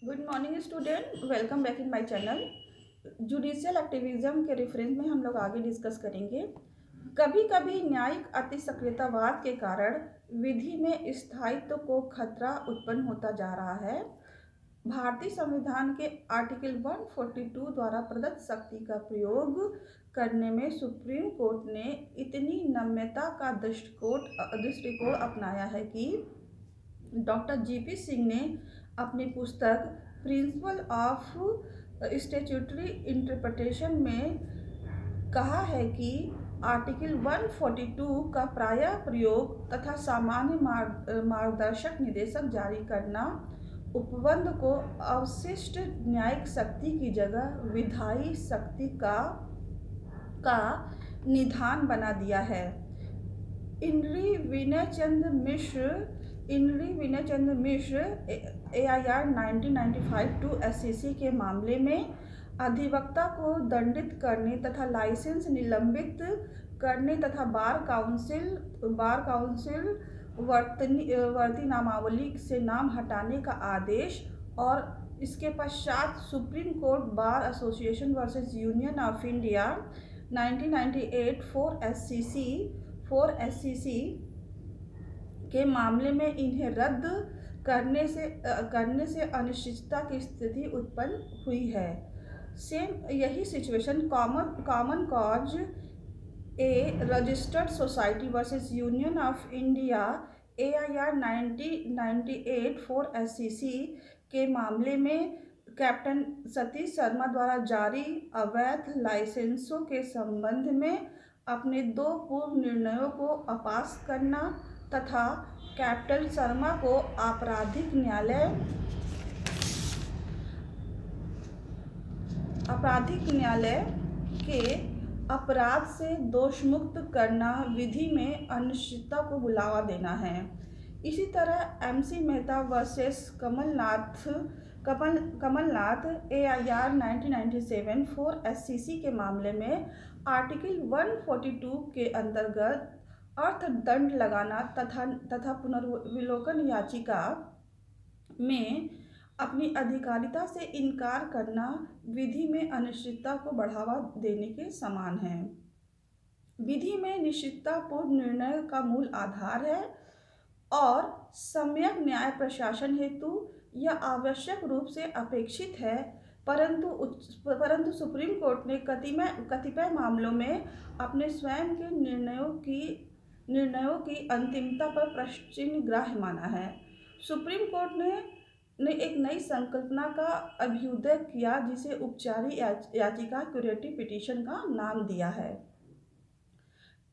Good morning student, welcome back in my channel. Judicial activism के reference में हम लोग आगे डिस्कस करेंगे। कभी कभी न्यायिक अतिसक्रियतावाद के कारण विधि में स्थायित्व को खतरा उत्पन्न होता जा रहा है। भारतीय संविधान के आर्टिकल 142 द्वारा प्रदत्त शक्ति का प्रयोग करने में सुप्रीम कोर्ट ने इतनी नम्यता का दृष्टिकोण अपनाया है कि डॉक्टर जीपी सिंह ने अपनी पुस्तक प्रिंसिपल ऑफ स्टैट्यूटरी इंटरप्रिटेशन में कहा है कि आर्टिकल 142 का प्रायः प्रयोग तथा सामान्य मार्गदर्शक निर्देशक जारी करना उपबंध को अवशिष्ट न्यायिक शक्ति की जगह विधायी शक्ति का निधान बना दिया है। इनरी विनय चंद्र मिश्र AIR 1995 SCC के मामले में अधिवक्ता को दंडित करने तथा लाइसेंस निलंबित करने तथा बार काउंसिल वर्ती नामावली से नाम हटाने का आदेश और इसके पश्चात supreme court bar association versus union of India 1998 4 SCC के मामले में इन्हें रद्द करने से अनिश्चितता की स्थिति उत्पन्न हुई है। सेम यही situation common cause A registered society versus union of India AIR 1998 4 SCC के मामले में कैप्टन सतीश शर्मा द्वारा जारी अवैध लाइसेंसों के संबंध में अपने 2 पूर्व निर्णयों को अपास करना तथा कैप्टन शर्मा को आपराधिक न्यायालय के अपराध से दोषमुक्त करना विधि में अनिश्चितता को बुलावा देना है। इसी तरह MC Mehta versus Kamal Nath AIR 1997 4 SCC के मामले में आर्टिकल 142 के अंतर्गत अर्थदंड लगाना तथा पुनर्विलोकन याचिका में अपनी अधिकारिता से इनकार करना विधि में अनिश्चितता को बढ़ावा देने के समान है। विधि में निश्चिततापूर्ण निर्णय का मूल आधार है और सम्यक न्याय प्रशासन हेतु यह आवश्यक रूप से अपेक्षित है, परंतु सुप्रीम कोर्ट ने कतिपय मामलों में अपने स्वयं के निर्णयों की अंतिमता पर प्रश्न ग्राह्य माना है। सुप्रीम कोर्ट ने एक नई संकल्पना का अभ्युदय किया जिसे उपचारी याचिका क्यूरेटिव पिटीशन का नाम दिया है।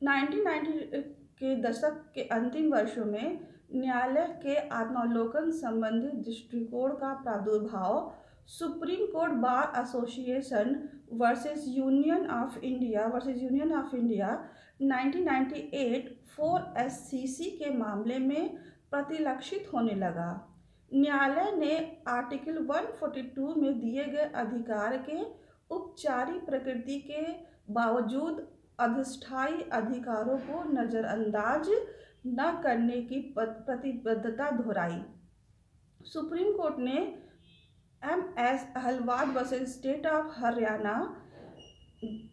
1990 के दशक के अंतिम वर्षों में न्यायालय के आत्मावलोकन संबंधी दृष्टिकोण का प्रादुर्भाव supreme court bar association versus union of India 1998 4 SCC के मामले में प्रतिलक्षित होने लगा। न्यायालय ने आर्टिकल 142 में दिए गए अधिकार के उपचारी प्रकृति के बावजूद अधिष्ठायी अधिकारों को नजरअंदाज न करने की प्रतिबद्धता दोहराई। सुप्रीम कोर्ट ने MS Ahlawat versus state of Haryana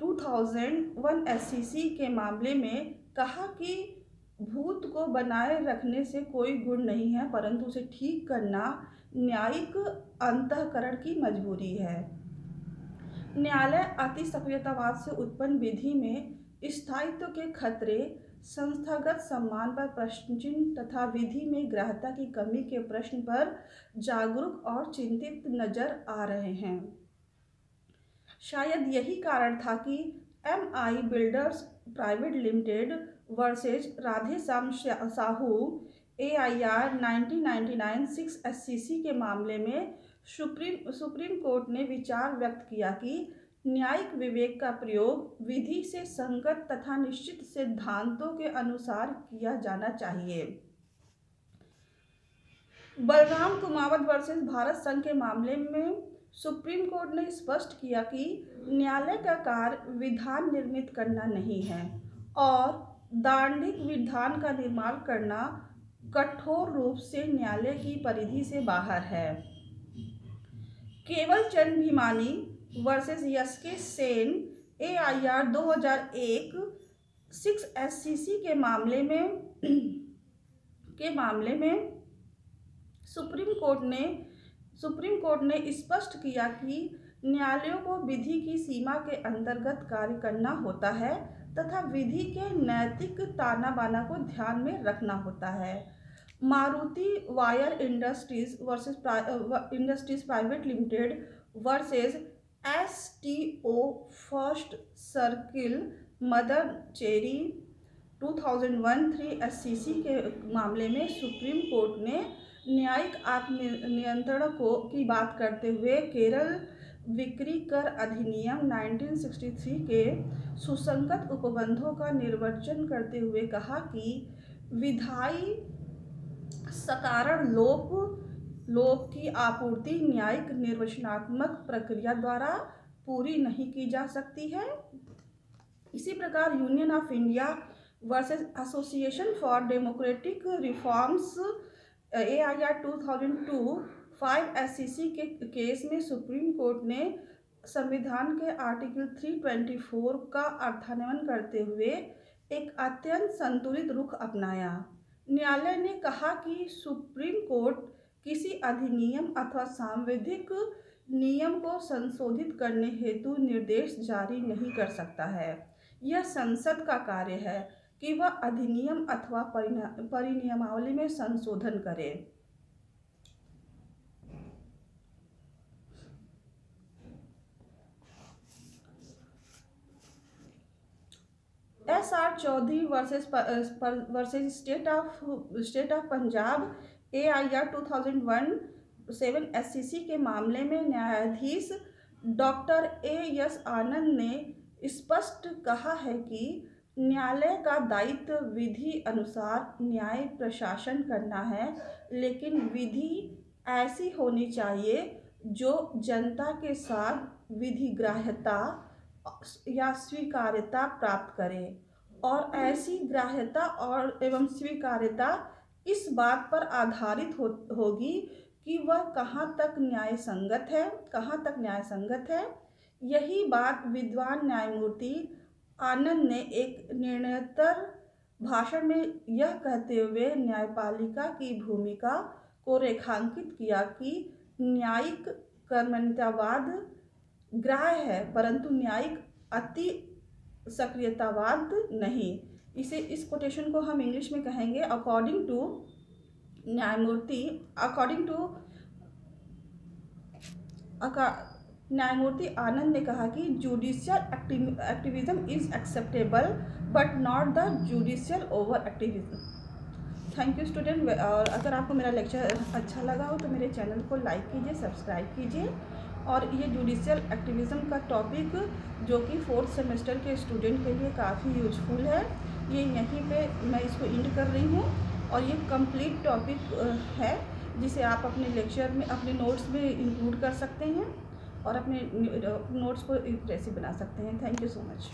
2001 SCC के मामले में कहा कि भूत को बनाए रखने से कोई गुण नहीं है, परंतु उसे ठीक करना न्यायिक अंतःकरण की मजबूरी है। न्यायालय अतिसक्रियतावाद से उत्पन्न विधि में स्थायित्व के खतरे, संस्थागत सम्मान पर प्रश्न चिन्ह तथा विधि में ग्राह्यता की कमी के प्रश्न पर जागरूक और चिंतित नजर आ रहे हैं। शायद यही कारण था कि MI builders private limited versus Radheshyam Sahu AIR 1999 6 SCC के मामले में सुप्रीम कोर्ट ने विचार व्यक्त किया कि न्यायिक विवेक का प्रयोग विधि से संगत तथा निश्चित सिद्धांतों के अनुसार किया जाना चाहिए। बलराम कुमावत वर्सेस भारत संघ के मामले में सुप्रीम कोर्ट ने स्पष्ट किया कि न्यायालय का कार्य विधान निर्मित करना नहीं है और दार्ढिक विधान का निर्माण करना कठोर रूप से न्यायालय की परिधि से बाहर है। केवल चंद भीमानी versus SK. Sen AIR 2001 6 SCC के मामले में सुप्रीम कोर्ट ने स्पष्ट किया कि न्यायालयों को विधि की सीमा के अंतर्गत कार्य करना होता है तथा विधि के नैतिक ताना बाना को ध्यान में रखना होता है। Maruti wire industries private limited versus STO first circle mother cherry 2001 3 SCC के मामले में सुप्रीम कोर्ट ने न्यायिक आत्मनियंत्रण की बात करते हुए केरल बिक्री कर अधिनियम 1963 के सुसंगत उपबंधों का निर्वचन करते हुए कहा कि विधायी सकारण लोप की आपूर्ति न्यायिक निर्वचनात्मक प्रक्रिया द्वारा पूरी नहीं की जा सकती है। इसी प्रकार union of India versus association for democratic reforms AIR 2002 5 SCC के केस में सुप्रीम कोर्ट ने संविधान के आर्टिकल 324 का अर्थान्वयन करते हुए एक अत्यंत संतुलित रुख अपनाया। न्यायालय ने कहा कि सुप्रीम कोर्ट किसी अधिनियम अथवा सांविधिक नियम को संशोधित करने हेतु निर्देश जारी नहीं कर सकता है। यह संसद का कार्य है कि वह अधिनियम अथवा परिनियमावली में संशोधन करे। SR Chaudhary versus state of Punjab AIR 2001 7 SCC के मामले में न्यायाधीश डॉक्टर AS आनंद ने स्पष्ट कहा है कि न्यायालय का दायित्व विधि अनुसार न्याय प्रशासन करना है, लेकिन विधि ऐसी होनी चाहिए जो जनता के साथ विधिग्राह्यता या स्वीकार्यता प्राप्त करे, और ऐसी ग्राह्यता एवं स्वीकार्यता इस बात पर आधारित होगी कि वह कहाँ तक न्याय संगत है। यही बात विद्वान न्यायमूर्ति आनंद ने एक निर्णयोत्तर भाषण में यह कहते हुए न्यायपालिका की भूमिका को रेखांकित किया कि न्यायिक कर्मण्यतावाद ग्राह्य है, परंतु न्यायिक अति सक्रियतावाद नहीं। इस कोटेशन को हम इंग्लिश में कहेंगे, अकॉर्डिंग टू न्यायमूर्ति आनंद ने कहा कि judicial activism is acceptable but not the judicial over activism. Thank you student. और अगर आपको मेरा लेक्चर अच्छा लगा हो तो मेरे चैनल को लाइक कीजिए, सब्सक्राइब कीजिए। और ये जुडिशियल एक्टिविज्म का टॉपिक जो कि 4th सेमेस्टर के स्टूडेंट के लिए काफ़ी यूजफुल है, ये यहीं पे मैं इसको एंड कर रही हूँ। और ये कंप्लीट टॉपिक है जिसे आप अपने लेक्चर में, अपने नोट्स में इंक्लूड कर सकते हैं और अपने नोट्स को इम्प्रेसिव बना सकते हैं। Thank you so much.